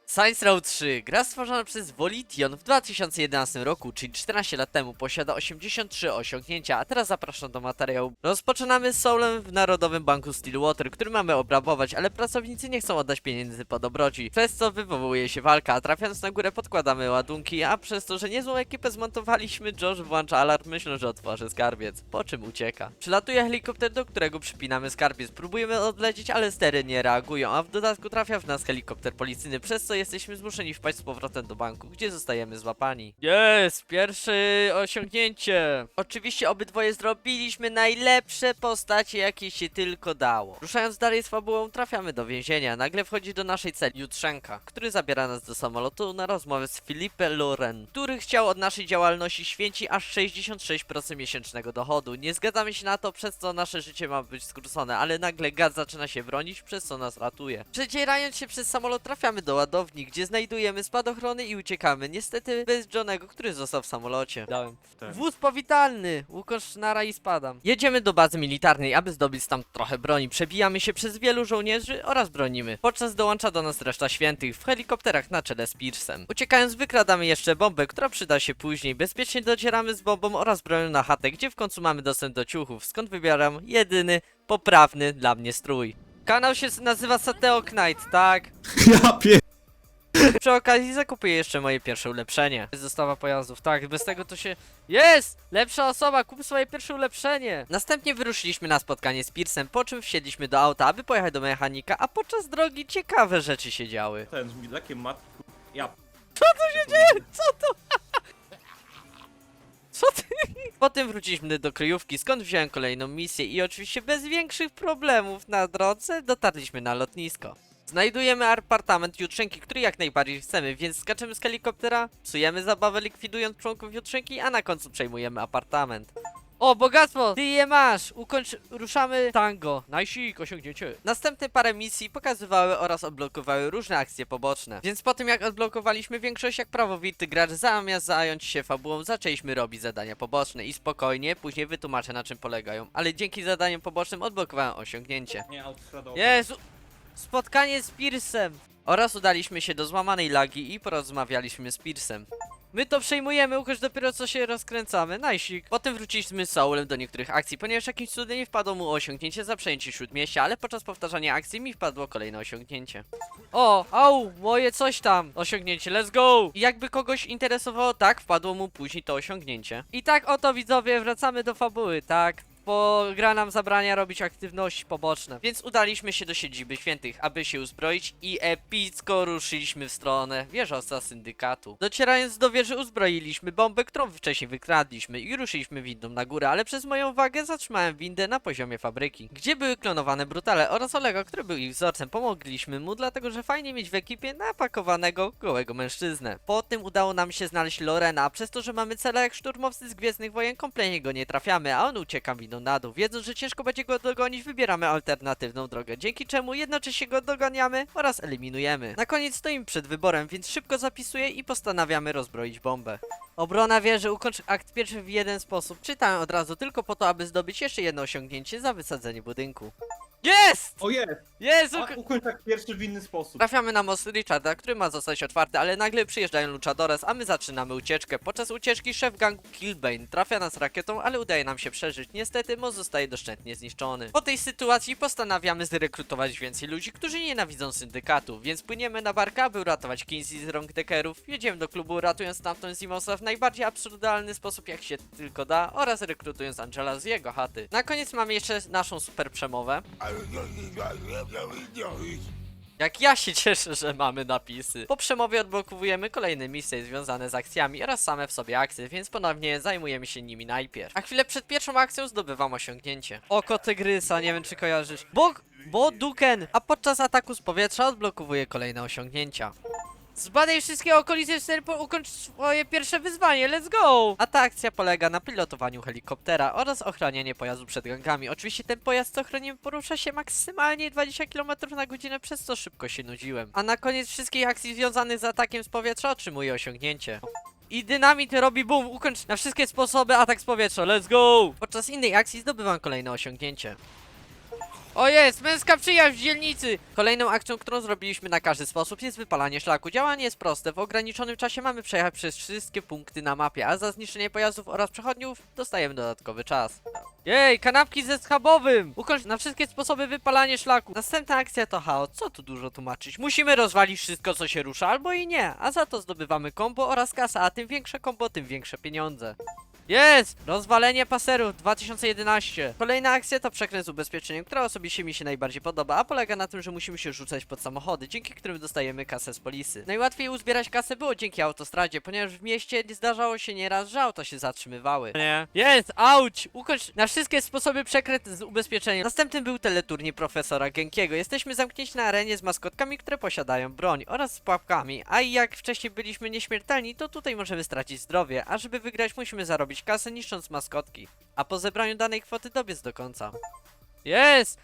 Saints Row 3, gra stworzona przez Volition w 2011 roku, czyli 14 lat temu, posiada 83 osiągnięcia, a teraz zapraszam do materiału. Rozpoczynamy z Soulem w Narodowym Banku Stillwater, który mamy obrabować, ale pracownicy nie chcą oddać pieniędzy po dobroci, przez co wywołuje się walka, a trafiając na górę podkładamy ładunki, a przez to, że niezłą ekipę zmontowaliśmy, Josh włącza alarm, myśląc, że otworzy skarbiec, po czym ucieka. Przylatuje helikopter, do którego przypinamy skarbiec, próbujemy odlecieć, ale stery nie reagują, a w dodatku trafia w nas helikopter policyjny, przez co jesteśmy zmuszeni wpaść z powrotem do banku, gdzie zostajemy złapani. Jest! Pierwsze osiągnięcie! Oczywiście obydwoje zrobiliśmy najlepsze postacie, jakie się tylko dało. Ruszając dalej z fabułą, trafiamy do więzienia. Nagle wchodzi do naszej celi Jutrzenka, który zabiera nas do samolotu na rozmowę z Philippe Loren, który chciał od naszej działalności święci aż 66% miesięcznego dochodu. Nie zgadzamy się na to, przez co nasze życie ma być skrócone, ale nagle gaz zaczyna się bronić, przez co nas ratuje. Przedzierając się przez samolot, trafiamy do ładowni, gdzie znajdujemy spadochrony i uciekamy. Niestety bez Johnego, który został w samolocie. Dałem. Wóz powitalny! Łukasz nara i spadam. Jedziemy do bazy militarnej, aby zdobyć tam trochę broni. Przebijamy się przez wielu żołnierzy oraz bronimy. Podczas dołącza do nas reszta świętych w helikopterach na czele z Piersem. Uciekając wykradamy jeszcze bombę, która przyda się później. Bezpiecznie docieramy z bombą oraz bronią na chatę, gdzie w końcu mamy dostęp do ciuchów, skąd wybieram jedyny, poprawny dla mnie strój. Kanał się nazywa Sateo Knight, tak? Ja pier... Przy okazji zakupuję jeszcze moje pierwsze ulepszenie. Zestawa pojazdów, tak, bez tego to się... Jest! Lepsza osoba, kup swoje pierwsze ulepszenie! Następnie wyruszyliśmy na spotkanie z Piersem, po czym wsiedliśmy do auta, aby pojechać do mechanika, a podczas drogi ciekawe rzeczy się działy. Ten z lekiem mat... Ja... Co to się dzieje? Co to? Co ty? Potem wróciliśmy do kryjówki, skąd wziąłem kolejną misję i oczywiście bez większych problemów na drodze dotarliśmy na lotnisko. Znajdujemy apartament Jutrzenki, który jak najbardziej chcemy, więc skaczemy z helikoptera, psujemy zabawę likwidując członków Jutrzenki, a na końcu przejmujemy apartament. O, bogactwo! Ty je masz! Ruszamy tango. Najsik, osiągnięcie. Następne parę misji pokazywały oraz odblokowały różne akcje poboczne. Więc po tym jak odblokowaliśmy większość, jak prawowity gracz, zamiast zająć się fabułą, zaczęliśmy robić zadania poboczne. I spokojnie, później wytłumaczę na czym polegają. Ale dzięki zadaniom pobocznym odblokowałem osiągnięcie. Nie, autostradowa. Jezu! Spotkanie z Piersem! Oraz udaliśmy się do złamanej lagi i porozmawialiśmy z Piersem. My to przejmujemy, Łukasz, dopiero co się rozkręcamy, najsik. Potem wróciliśmy z Soulem do niektórych akcji, ponieważ jakimś cudem nie wpadło mu osiągnięcie za przejęcie Śródmieścia, ale podczas powtarzania akcji mi wpadło kolejne osiągnięcie. O, au, moje coś tam, osiągnięcie, let's go! I jakby kogoś interesowało, tak, wpadło mu później to osiągnięcie. I tak oto, widzowie, wracamy do fabuły, tak? Bo gra nam zabrania robić aktywności poboczne. Więc udaliśmy się do siedziby świętych, aby się uzbroić i epicko ruszyliśmy w stronę wieżowca syndykatu. Docierając do wieży uzbroiliśmy bombę, którą wcześniej wykradliśmy i ruszyliśmy windą na górę, ale przez moją wagę zatrzymałem windę na poziomie fabryki, gdzie były klonowane brutale oraz Olega, który był ich wzorcem. Pomogliśmy mu, dlatego że fajnie mieć w ekipie napakowanego, gołego mężczyznę. Po tym udało nam się znaleźć Lorena, a przez to, że mamy cele jak szturmowcy z Gwiezdnych Wojen, kompletnie go nie trafiamy, a on ucieka windą na dół. Wiedząc, że ciężko będzie go dogonić, wybieramy alternatywną drogę, dzięki czemu jednocześnie go doganiamy oraz eliminujemy. Na koniec stoimy przed wyborem, więc szybko zapisuję i postanawiamy rozbroić bombę. Obrona wieży, ukończ akt pierwszy w jeden sposób. Czytałem od razu tylko po to, aby zdobyć jeszcze jedno osiągnięcie za wysadzenie budynku. Jest! O jest! Jest! A ukończ tak pierwszy w inny sposób. Trafiamy na most Richarda, który ma zostać otwarty, ale nagle przyjeżdżają Luchadores, a my zaczynamy ucieczkę. Podczas ucieczki szef gangu Killbane trafia nas rakietą, ale udaje nam się przeżyć. Niestety most zostaje doszczętnie zniszczony. Po tej sytuacji postanawiamy zrekrutować więcej ludzi, którzy nienawidzą syndykatu, więc płyniemy na barka, aby uratować Kinsey z rąk dekerów. Jedziemy do klubu, ratując stamtąd Zimosa w najbardziej absurdalny sposób jak się tylko da oraz rekrutując Angela z jego chaty. Na koniec mamy jeszcze naszą super przemowę. Jak ja się cieszę, że mamy napisy. Po przemowie odblokowujemy kolejne misje związane z akcjami oraz same w sobie akcje, więc ponownie zajmujemy się nimi najpierw. A chwilę przed pierwszą akcją zdobywam osiągnięcie. Oko tygrysa, nie wiem czy kojarzysz. Bo Duken, a podczas ataku z powietrza odblokowuje kolejne osiągnięcia. Zbadaj wszystkie okolice, ukończ swoje pierwsze wyzwanie, let's go! A ta akcja polega na pilotowaniu helikoptera oraz ochranianie pojazdu przed gangami. Oczywiście ten pojazd, co chronimy, porusza się maksymalnie 20 km na godzinę, przez co szybko się nudziłem. A na koniec wszystkich akcji związanych z atakiem z powietrza otrzymuję osiągnięcie. I dynamit robi boom, ukończ na wszystkie sposoby atak z powietrza, let's go! Podczas innej akcji zdobywam kolejne osiągnięcie. O jest, męska przyjaźń w dzielnicy! Kolejną akcją, którą zrobiliśmy na każdy sposób jest wypalanie szlaku. Działanie jest proste, w ograniczonym czasie mamy przejechać przez wszystkie punkty na mapie, a za zniszczenie pojazdów oraz przechodniów dostajemy dodatkowy czas. Jej, kanapki ze schabowym! Ukończ na wszystkie sposoby wypalanie szlaku. Następna akcja to chaos, co tu dużo tłumaczyć. Musimy rozwalić wszystko, co się rusza, albo i nie, a za to zdobywamy combo oraz kasa, a tym większe combo, tym większe pieniądze. Jest! Rozwalenie paserów 2011. Kolejna akcja to przekręt z ubezpieczeniem, która osobiście mi się najbardziej podoba, a polega na tym, że musimy się rzucać pod samochody, dzięki którym dostajemy kasę z polisy. Najłatwiej uzbierać kasę było dzięki autostradzie, ponieważ w mieście zdarzało się nieraz, że auta się zatrzymywały. Nie. Jest! Auć! Ukończ na wszystkie sposoby przekręt z ubezpieczeniem. Następnym był teleturniej profesora Genkiego. Jesteśmy zamknięci na arenie z maskotkami, które posiadają broń oraz z pułapkami, a i jak wcześniej byliśmy nieśmiertelni, to tutaj możemy stracić zdrowie, a żeby wygrać musimy zarobić kasę niszcząc maskotki, a po zebraniu danej kwoty dobiec do końca. Jest!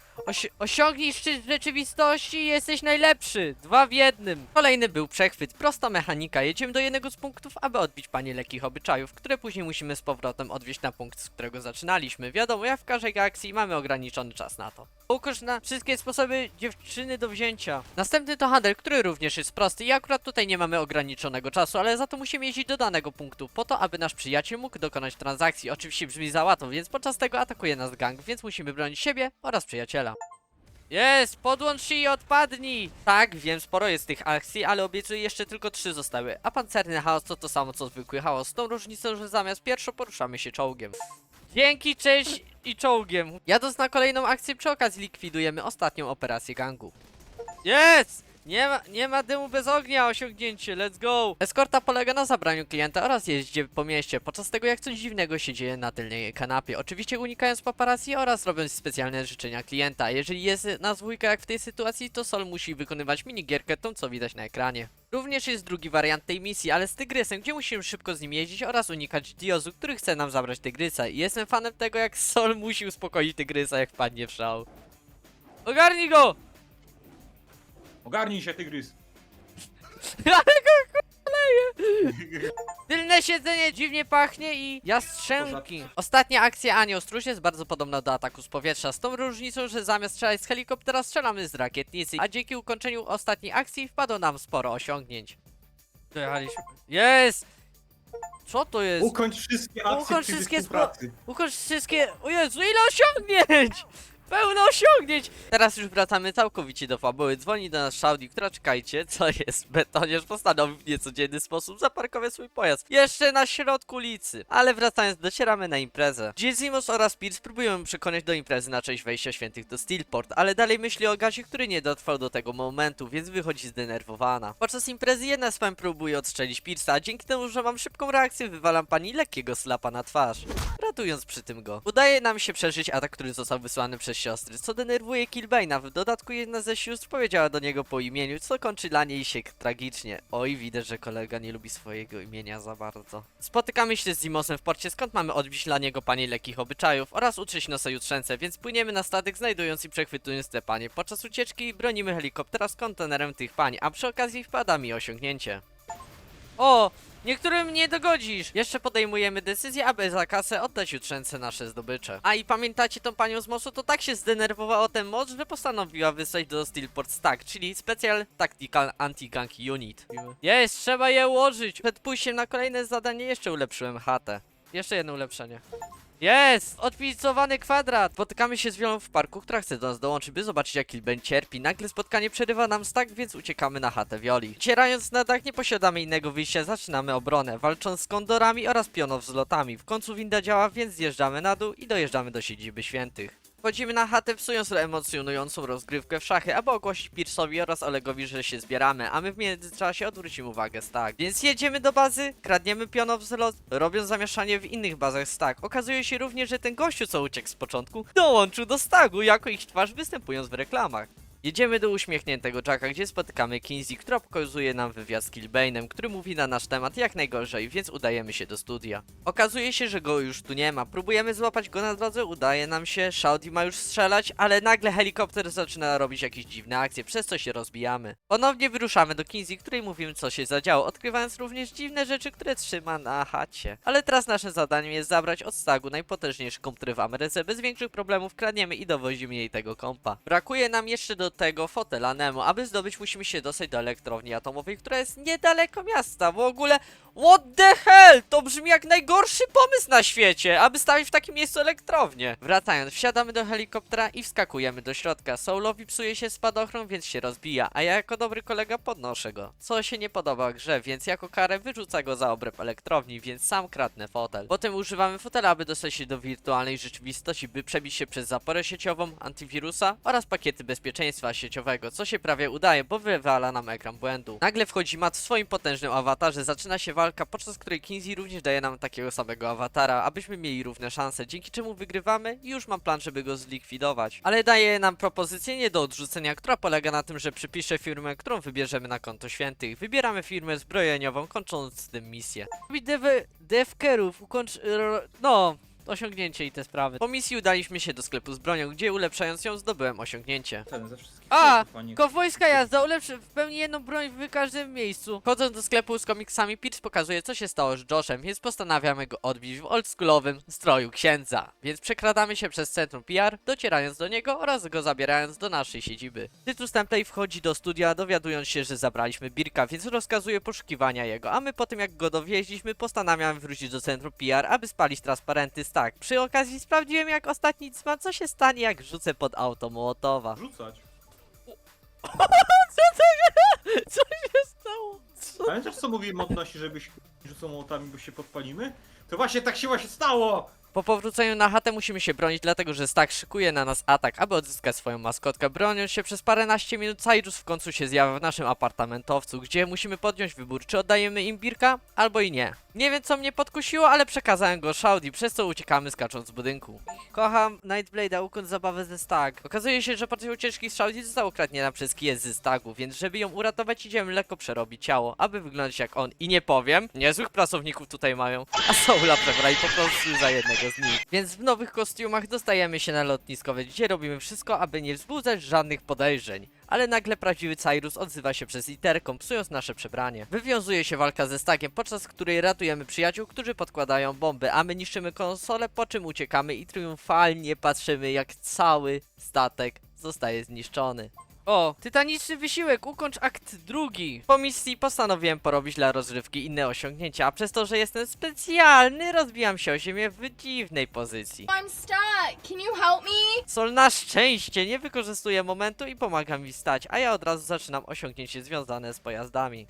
Osiągnij szczyt w rzeczywistości i jesteś najlepszy! 2 w 1. Kolejny był przechwyt. Prosta mechanika. Jedziemy do jednego z punktów, aby odbić panie lekkich obyczajów, które później musimy z powrotem odwieźć na punkt, z którego zaczynaliśmy. Wiadomo, jak w każdej akcji mamy ograniczony czas na to. Ukoż na wszystkie sposoby dziewczyny do wzięcia. Następny to handel, który również jest prosty i akurat tutaj nie mamy ograniczonego czasu, ale za to musimy jeździć do danego punktu, po to, aby nasz przyjaciel mógł dokonać transakcji. Oczywiście brzmi za łatwo, więc podczas tego atakuje nas gang, więc musimy bronić siebie oraz przyjaciela. Jest! Podłącz się i odpadnij! Tak, wiem, sporo jest tych akcji, ale obiecuję jeszcze tylko 3 zostały. A pancerny chaos to samo co zwykły chaos, z tą różnicą, że zamiast pieszo poruszamy się czołgiem. Dzięki, cześć i czołgiem. Jadąc na kolejną akcję, przy okazji likwidujemy ostatnią operację gangu. Jest! Nie ma dymu bez ognia, osiągnięcie, let's go! Eskorta polega na zabraniu klienta oraz jeździe po mieście, podczas tego jak coś dziwnego się dzieje na tylnej kanapie. Oczywiście unikając paparazzi oraz robiąc specjalne życzenia klienta. Jeżeli jest nas dwójka jak w tej sytuacji, to Sol musi wykonywać minigierkę, tą co widać na ekranie. Również jest drugi wariant tej misji, ale z tygrysem, gdzie musimy szybko z nim jeździć oraz unikać Diozu, który chce nam zabrać tygrysa. I jestem fanem tego, jak Sol musi uspokoić tygrysa, jak wpadnie w szał. Ogarnij go! Ogarnij się, tygrys. Ale go leje! Tylne siedzenie dziwnie pachnie i jastrzębki. Ostatnia akcja Anioł Stróż jest bardzo podobna do ataku z powietrza, z tą różnicą, że zamiast strzelać z helikoptera strzelamy z rakietnicy, a dzięki ukończeniu ostatniej akcji wpadło nam sporo osiągnięć. Dojechaliśmy. Jest! Co to jest? Ukończ wszystkie akcje Ukończ przy wszystkie współpracy. Ukończ wszystkie... O Jezu, ile osiągnięć! Pełno osiągnięć! Teraz już wracamy całkowicie do fabuły. Dzwoni do nas Shaudi, która, czekajcie, co jest? Betoniarz postanowił w niecodzienny sposób zaparkować swój pojazd. Jeszcze na środku ulicy. Ale wracając, docieramy na imprezę. Gizimos oraz Pierce próbują przekonać do imprezy na cześć wejścia świętych do Steelport, ale dalej myśli o gazie, który nie dotrwał do tego momentu, więc wychodzi zdenerwowana. Podczas imprezy jedna z pań próbuje odstrzelić Pierce'a, a dzięki temu, że mam szybką reakcję, wywalam pani lekkiego slapa na twarz, ratując przy tym go. Udaje nam się przeżyć atak, który został wysłany przez siostry, co denerwuje Killbane'a. W dodatku jedna ze sióstr powiedziała do niego po imieniu, co kończy dla niej się tragicznie. Oj, widać, że kolega nie lubi swojego imienia za bardzo. Spotykamy się z Zimosem w porcie, skąd mamy odbić dla niego panie lekkich obyczajów oraz utrzeć nosa jutrzęce, więc płyniemy na statek, znajdując i przechwytując te panie. Podczas ucieczki bronimy helikoptera z kontenerem tych pań, a przy okazji wpada mi osiągnięcie. O! Niektórym nie dogodzisz! Jeszcze podejmujemy decyzję, aby za kasę oddać jutrzęce nasze zdobycze. A i pamiętacie tą panią z mostu? To tak się zdenerwowała o ten mod, że postanowiła wysłać do Steelport Stack, czyli Special Tactical Anti-Gang Unit. Jest, trzeba je ułożyć! Przed pójściem na kolejne zadanie jeszcze ulepszyłem chatę. Jeszcze jedno ulepszenie. Jest! Odpicowany kwadrat! Spotykamy się z Wiolą w parku, która chce do nas dołączyć, by zobaczyć jak Killbane cierpi. Nagle spotkanie przerywa nam stack, więc uciekamy na chatę Wioli. Cierając na dach, nie posiadamy innego wyjścia, zaczynamy obronę, walcząc z kondorami oraz pionowzlotami. W końcu winda działa, więc zjeżdżamy na dół i dojeżdżamy do siedziby świętych. Wchodzimy na chatę, psując emocjonującą rozgrywkę w szachy, aby ogłosić Pierce'owi oraz Olegowi, że się zbieramy, a my w międzyczasie odwrócimy uwagę Stack. Więc jedziemy do bazy, kradniemy pionowzlot, robiąc zamieszanie w innych bazach Stack. Okazuje się również, że ten gościu, co uciekł z początku, dołączył do Staggu jako ich twarz, występując w reklamach. Jedziemy do uśmiechniętego Jacka, gdzie spotykamy Kinsey, która pokazuje nam wywiad z Killbane'em, który mówi na nasz temat jak najgorzej, więc udajemy się do studia. Okazuje się, że go już tu nie ma. Próbujemy złapać go na drodze, udaje nam się, Shouty ma już strzelać, ale nagle helikopter zaczyna robić jakieś dziwne akcje, przez co się rozbijamy. Ponownie wyruszamy do Kinsey, której mówimy co się zadziało, odkrywając również dziwne rzeczy, które trzyma na chacie. Ale teraz naszym zadaniem jest zabrać od Stagu najpotężniejszy komputer w Ameryce. Bez większych problemów kradniemy i dowozimy jej tego kompa. Brakuje nam jeszcze do tego fotela Nemo. Aby zdobyć, musimy się dostać do elektrowni atomowej, która jest niedaleko miasta. W ogóle, what the hell? To brzmi jak najgorszy pomysł na świecie, aby stawić w takim miejscu elektrownię. Wracając, wsiadamy do helikoptera i wskakujemy do środka. Soulowi psuje się spadochron, więc się rozbija, a ja jako dobry kolega podnoszę go. Co się nie podoba grze, więc jako karę wyrzuca go za obręb elektrowni, więc sam kradnę fotel. Potem używamy fotela, aby dostać się do wirtualnej rzeczywistości, by przebić się przez zaporę sieciową, antywirusa oraz pakiety bezpieczeństwa sieciowego, co się prawie udaje, bo wywala nam ekran błędu. Nagle wchodzi Matt w swoim potężnym awatarze, zaczyna się walka, podczas której Kinsey również daje nam takiego samego awatara, abyśmy mieli równe szanse, dzięki czemu wygrywamy i już mam plan, żeby go zlikwidować. Ale daje nam propozycję nie do odrzucenia, która polega na tym, że przypiszę firmę, którą wybierzemy na konto świętych. Wybieramy firmę zbrojeniową, kończąc z tym misję. Devkerów osiągnięcie i te sprawy. Po misji udaliśmy się do sklepu z bronią, gdzie ulepszając ją zdobyłem osiągnięcie. Ten ze wszystkich A! sklepów, panie. Kowbojska jazda, ulepszy w pełni jedną broń w każdym miejscu. Chodząc do sklepu z komiksami, Peach pokazuje, co się stało z Joshem, więc postanawiamy go odbić w oldschoolowym stroju księdza. Więc przekradamy się przez centrum PR, docierając do niego oraz go zabierając do naszej siedziby. Tytus Template wchodzi do studia, dowiadując się, że zabraliśmy Birka, więc rozkazuje poszukiwania jego, a my po tym jak go dowieźliśmy, postanawiamy wrócić do centrum PR, aby spalić transparenty z tak. Przy okazji sprawdziłem jak ostatni cman, co się stanie jak rzucę pod auto Mołotowa. Rzucać. Co się stało? Co? Pamiętasz co mówiłem odnośnie, żebyś rzucał mołotami, bo się podpalimy? To właśnie tak się stało! Po powróceniu na chatę musimy się bronić, dlatego że Stag szykuje na nas atak, aby odzyskać swoją maskotkę. Broniąc się przez paręnaście minut, Cyrus w końcu się zjawia w naszym apartamentowcu, gdzie musimy podjąć wybór, czy oddajemy im Birka, albo i nie. Nie wiem co mnie podkusiło, ale przekazałem go Shouty, przez co uciekamy skacząc z budynku. Kocham Nightblade'a, ukończ zabawę ze Stag. Okazuje się, że podczas ucieczki z Shouty została ukradniona przez kiję ze Stagu, więc żeby ją uratować idziemy lekko przerobić ciało, aby wyglądać jak on. I nie powiem, niezłych pracowników tutaj mają, a Soula przebrali po prostu za jednego z nich. Więc w nowych kostiumach dostajemy się na lotniskowe, gdzie robimy wszystko, aby nie wzbudzać żadnych podejrzeń. Ale nagle prawdziwy Cyrus odzywa się przez interkom, psując nasze przebranie. Wywiązuje się walka ze Stagiem, podczas której ratujemy przyjaciół, którzy podkładają bomby, a my niszczymy konsolę, po czym uciekamy i triumfalnie patrzymy, jak cały statek zostaje zniszczony. O, tytaniczny wysiłek, ukończ akt drugi. Po misji postanowiłem porobić dla rozrywki inne osiągnięcia, a przez to, że jestem specjalny, rozbijam się o ziemię w dziwnej pozycji. I'm stuck. Can you help me? Sol na szczęście nie wykorzystuje momentu i pomaga mi wstać, a ja od razu zaczynam osiągnięcie związane z pojazdami.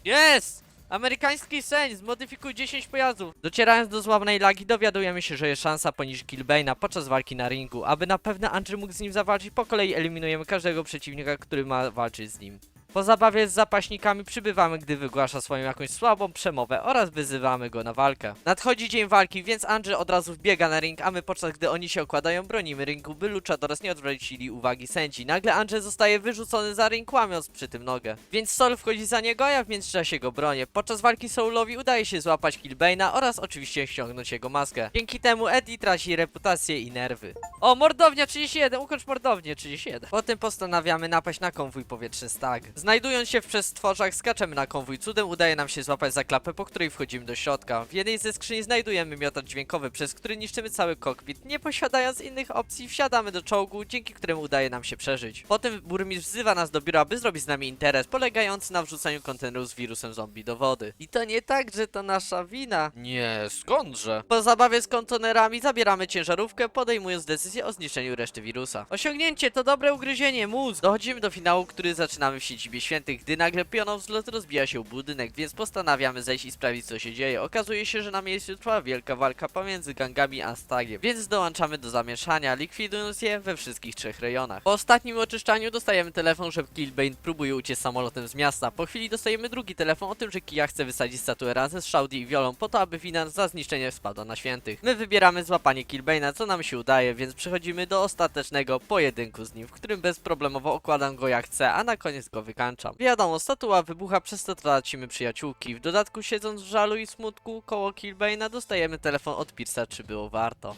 Jest! Amerykański sen, zmodyfikuj 10 pojazdów. Docierając do sławnej lagi, dowiadujemy się, że jest szansa poniżej Killbane'a podczas walki na ringu. Aby na pewno Andrew mógł z nim zawalczyć, po kolei eliminujemy każdego przeciwnika, który ma walczyć z nim. Po zabawie z zapaśnikami przybywamy, gdy wygłasza swoją jakąś słabą przemowę oraz wyzywamy go na walkę. Nadchodzi dzień walki, więc Andrzej od razu wbiega na ring, a my podczas gdy oni się okładają, bronimy ringu, by luchadores nie odwrócili uwagi sędzi. Nagle Andrzej zostaje wyrzucony za ring, łamiąc przy tym nogę. Więc Soul wchodzi za niego, a ja w międzyczasie go bronię. Podczas walki Soulowi udaje się złapać Killbane'a oraz oczywiście ściągnąć jego maskę. Dzięki temu Eddie traci reputację i nerwy. O, mordownia 31, ukończ mordownię 31. Potem postanawiamy napaść na konwój powietrzny Stag. Znajdując się w przestworzach, skaczemy na konwój. Cudem udaje nam się złapać za klapę, po której wchodzimy do środka. W jednej ze skrzyni znajdujemy miotacz dźwiękowy, przez który niszczymy cały kokpit. Nie posiadając innych opcji, wsiadamy do czołgu, dzięki któremu udaje nam się przeżyć. Potem burmistrz wzywa nas do biura, by zrobić z nami interes, polegający na wrzucaniu kontenerów z wirusem zombie do wody. I to nie tak, że to nasza wina. Nie, skądże? Po zabawie z kontenerami zabieramy ciężarówkę, podejmując decyzję o zniszczeniu reszty wirusa. Osiągnięcie to dobre ugryzienie, mózg. Dochodzimy do finału, który zaczynamy w siedzibie siedzibie świętych, gdy nagle pionowzlot rozbija się o budynek, więc postanawiamy zejść i sprawdzić, co się dzieje. Okazuje się, że na miejscu trwa wielka walka pomiędzy gangami a Stagiem, więc dołączamy do zamieszania, likwidując je we wszystkich 3 rejonach. Po ostatnim oczyszczaniu dostajemy telefon, że Killbane próbuje uciec samolotem z miasta. Po chwili dostajemy drugi telefon o tym, że Kia chce wysadzić statuę razem z Shaudy i Violą po to, aby wina za zniszczenie spadła na świętych. My wybieramy złapanie Killbane'a, co nam się udaje, więc przechodzimy do ostatecznego pojedynku z nim, w którym bezproblemowo okładam go jak chcę, a na koniec go wykańczam. Wiadomo, statua wybucha, przez to tracimy przyjaciółki. W dodatku, siedząc w żalu i smutku koło Killbane'a, dostajemy telefon od Pierce'a, czy było warto.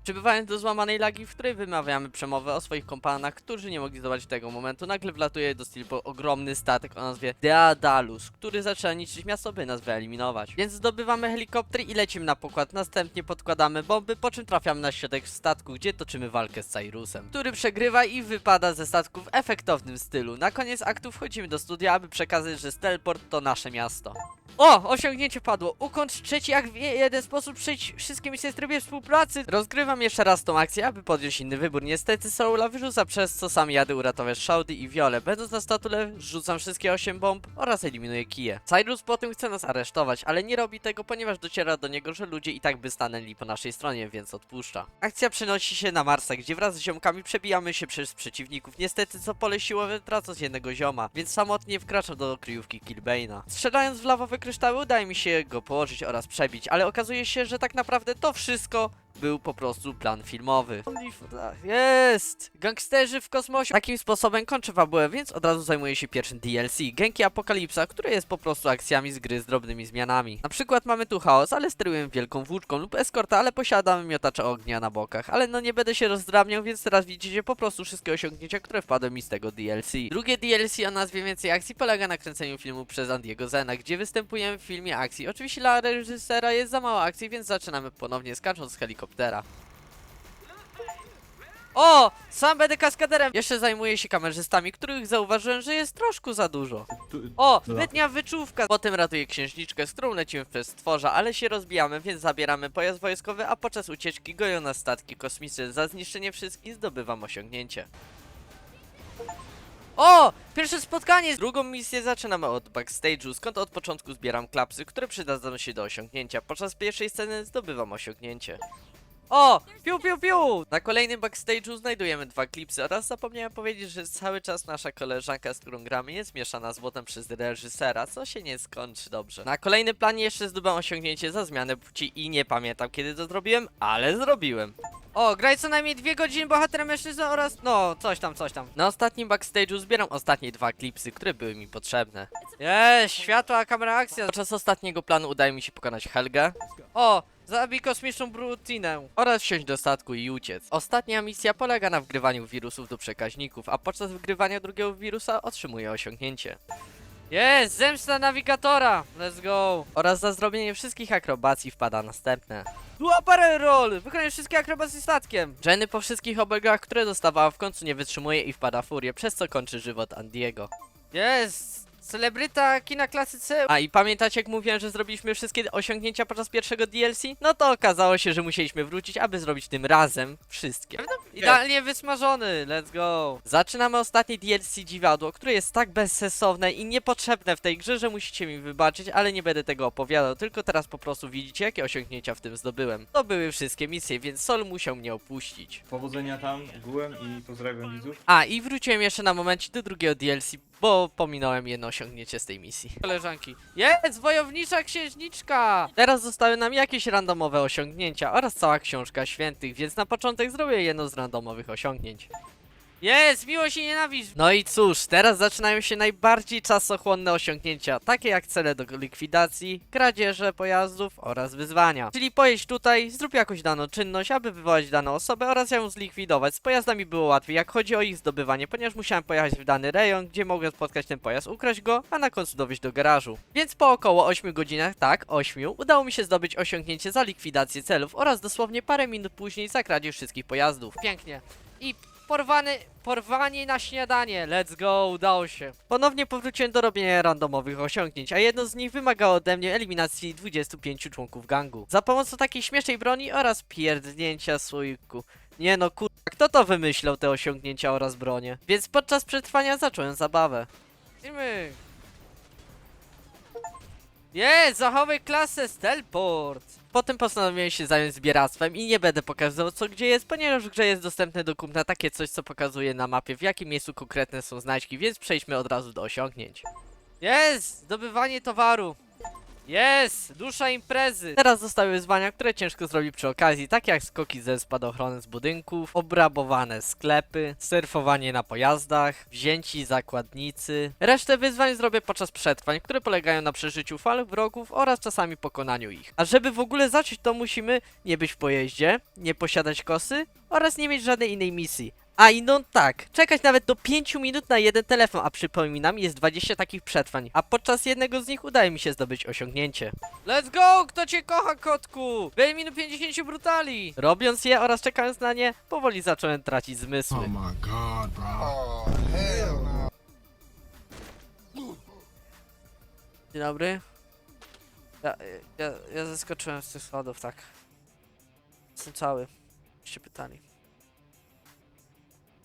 Przybywając do złamanej lagi, w której wymawiamy przemowę o swoich kompanach, którzy nie mogli zobaczyć tego momentu, nagle wlatuje do Steelport ogromny statek o nazwie Daedalus, który zaczyna niszczyć miasto, by nas wyeliminować. Więc zdobywamy helikopter i lecimy na pokład, następnie podkładamy bomby, po czym trafiamy na środek statku, gdzie toczymy walkę z Cyrusem, który przegrywa i wypada ze statku w efektownym stylu. Na koniec aktu wchodzimy do studia, aby przekazać, że Steelport to nasze miasto. O! Osiągnięcie padło. Ukończ trzeci akt w jeden sposób, przejść wszystkie misje w trybie współpracy. Rozgrywam jeszcze raz tą akcję, aby podjąć inny wybór. Niestety Soula wyrzuca, przez co sam jadę uratować Shaudy i Violę. Będąc na statule, rzucam wszystkie 8 bomb oraz eliminuję Kiję. Cyrus potem chce nas aresztować, ale nie robi tego, ponieważ dociera do niego, że ludzie i tak by stanęli po naszej stronie, więc odpuszcza. Akcja przenosi się na Marsa, gdzie wraz z ziomkami przebijamy się przez przeciwników. Niestety co pole siłowe tracąc jednego zioma, więc samotnie wkraczam do kryjówki Killbane'a. Strzelając w lawowe kryształy udaje mi się go położyć oraz przebić, ale okazuje się, że tak naprawdę to wszystko był po prostu plan filmowy. Jest! Gangsterzy w kosmosie. Takim sposobem kończę fabułę, więc od razu zajmuję się pierwszym DLC. Genki Apokalipsa, które jest po prostu akcjami z gry z drobnymi zmianami. Na przykład mamy tu chaos, ale steruję wielką włóczką lub eskorta, ale posiadam miotacza ognia na bokach. Ale no nie będę się rozdrabniał, więc teraz widzicie po prostu wszystkie osiągnięcia, które wpadły mi z tego DLC. Drugie DLC o nazwie Więcej Akcji polega na kręceniu filmu przez Andiego Zena, gdzie występujemy w filmie akcji. Oczywiście dla reżysera jest za mało akcji, więc zaczynamy ponownie skacząc z helikoptera. O! Sam będę kaskaderem! Jeszcze zajmuję się kamerzystami, których zauważyłem, że jest troszkę za dużo. O! Letnia wyczówka! Potem ratuję księżniczkę, z którą lecimy przez stworza, ale się rozbijamy, więc zabieramy pojazd wojskowy, a podczas ucieczki goją nas statki kosmiczne. Za zniszczenie wszystkich zdobywam osiągnięcie. O! Pierwsze spotkanie! Drugą misję zaczynamy od backstage'u, skąd od początku zbieram klapsy, które przydadzą się do osiągnięcia. Podczas pierwszej sceny zdobywam osiągnięcie. O! Piu, piu, piu! Na kolejnym backstage'u znajdujemy 2 klipsy oraz zapomniałem powiedzieć, że cały czas nasza koleżanka, z którą gramy, jest mieszana złotem przez reżysera, co się nie skończy dobrze. Na kolejnym planie jeszcze zdobywam osiągnięcie za zmianę płci i nie pamiętam kiedy to zrobiłem, ale zrobiłem. O, graj co najmniej 2 godziny bohaterem mężczyzna oraz no, coś tam, coś tam. Na ostatnim backstage'u zbieram ostatnie 2 klipsy, które były mi potrzebne. Światła, kamera, akcja. Podczas ostatniego planu udaje mi się pokonać Helgę. O! Zabij kosmiczną brutinę oraz wsiąść do statku i uciec. Ostatnia misja polega na wgrywaniu wirusów do przekaźników, a podczas wgrywania drugiego wirusa otrzymuję osiągnięcie. Jest! Zemsta nawigatora! Let's go! Oraz za zrobienie wszystkich akrobacji wpada następne. Dual roll! Wykonaj wszystkie akrobacje statkiem! Jenny po wszystkich obelgach, które dostawała, w końcu nie wytrzymuje i wpada w furię, przez co kończy żywot Andiego. Jest! Celebryta kina klasy C. A i pamiętacie, jak mówiłem, że zrobiliśmy wszystkie osiągnięcia podczas pierwszego DLC? No to okazało się, że musieliśmy wrócić, aby zrobić tym razem wszystkie. Idealnie wysmażony, let's go. Zaczynamy ostatnie DLC Dziwadło, które jest tak bezsensowne i niepotrzebne w tej grze, że musicie mi wybaczyć, ale nie będę tego opowiadał, tylko teraz po prostu widzicie, jakie osiągnięcia w tym zdobyłem. To były wszystkie misje, więc Sol musiał mnie opuścić. Powodzenia tam ogółem i pozdrawiam widzów. A i wróciłem jeszcze na momencie do drugiego DLC, bo pominąłem jedno osiągnięcie z tej misji. Koleżanki. Jest! Wojownicza księżniczka! Teraz zostały nam jakieś randomowe osiągnięcia oraz cała książka świętych, więc na początek zrobię jedno z randomowych osiągnięć. Jest! Miłość i nienawiść! No i cóż, teraz zaczynają się najbardziej czasochłonne osiągnięcia, takie jak cele do likwidacji, kradzieże pojazdów oraz wyzwania. Czyli pojedź tutaj, zrób jakąś daną czynność, aby wywołać daną osobę oraz ją zlikwidować. Z pojazdami było łatwiej, jak chodzi o ich zdobywanie, ponieważ musiałem pojechać w dany rejon, gdzie mogłem spotkać ten pojazd, ukraść go, a na końcu dowieźć do garażu. Więc po około 8 godzinach, tak, 8, udało mi się zdobyć osiągnięcie za likwidację celów oraz dosłownie parę minut później za kradzież wszystkich pojazdów. Pięknie. I porwanie na śniadanie. Let's go, udało się. Ponownie powróciłem do robienia randomowych osiągnięć, a jedno z nich wymagało ode mnie eliminacji 25 członków gangu. Za pomocą takiej śmiesznej broni oraz pierdnięcia słoiku. Nie no kurwa, kto to wymyślał te osiągnięcia oraz bronie? Więc podczas przetrwania zacząłem zabawę. Idziemy. Jest, zachowaj klasę z teleport. Potem postanowiłem się zająć zbieractwem i nie będę pokazywał co gdzie jest, ponieważ w grze jest dostępne do kupna takie coś, co pokazuje na mapie w jakim miejscu konkretne są znajdźki, więc przejdźmy od razu do osiągnięć. Jest! Zdobywanie towaru. Jest! Dusza imprezy! Teraz zostały wyzwania, które ciężko zrobić przy okazji, takie jak skoki ze spadochrony z budynków, obrabowane sklepy, surfowanie na pojazdach, wzięci zakładnicy. Resztę wyzwań zrobię podczas przetrwań, które polegają na przeżyciu fal wrogów oraz czasami pokonaniu ich. A żeby w ogóle zacząć, to musimy nie być w pojeździe, nie posiadać kosy oraz nie mieć żadnej innej misji. A i no tak, czekać nawet do 5 minut na jeden telefon, a przypominam, jest 20 takich przetrwań, a podczas jednego z nich udaje mi się zdobyć osiągnięcie. Let's go! Kto cię kocha, kotku? Wyeliminuj 50 brutali! Robiąc je oraz czekając na nie, powoli zacząłem tracić zmysły. Oh my god, bro. Dzień dobry. Ja zeskoczyłem z tych schodów, tak. Jestem cały. Jeszcze pytali.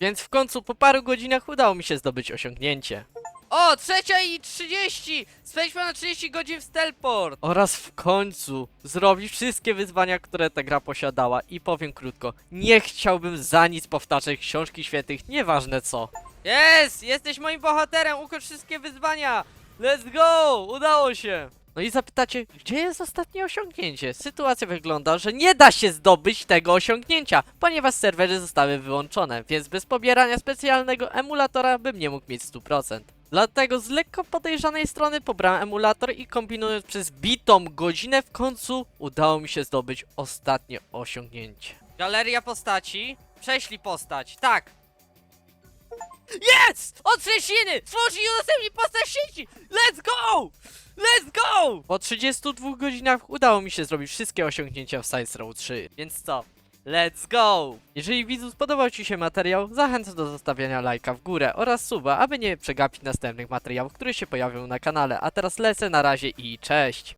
Więc w końcu po paru godzinach udało mi się zdobyć osiągnięcie. O, 3:30! Spędźmy na 30 godzin w teleport! Oraz w końcu zrobić wszystkie wyzwania, które ta gra posiadała. I powiem krótko, nie chciałbym za nic powtarzać książki świętych, nieważne co. Jest! Jesteś moim bohaterem, ukończ wszystkie wyzwania! Let's go! Udało się! No i zapytacie, gdzie jest ostatnie osiągnięcie? Sytuacja wygląda, że nie da się zdobyć tego osiągnięcia, ponieważ serwery zostały wyłączone, więc bez pobierania specjalnego emulatora bym nie mógł mieć 100%. Dlatego z lekko podejrzanej strony pobrałem emulator i kombinując przez bitą godzinę w końcu udało mi się zdobyć ostatnie osiągnięcie. Galeria postaci. Prześlij postać. Tak. Jest! Otrzesiny! Stwórz i udostępnij postać w sieci! Let's go! Let's go! Po 32 godzinach udało mi się zrobić wszystkie osiągnięcia w Saints Row 3. Więc co? Let's go! Jeżeli widzu spodobał ci się materiał, zachęcam do zostawiania lajka w górę oraz suba, aby nie przegapić następnych materiałów, które się pojawią na kanale. A teraz lecę, na razie i cześć!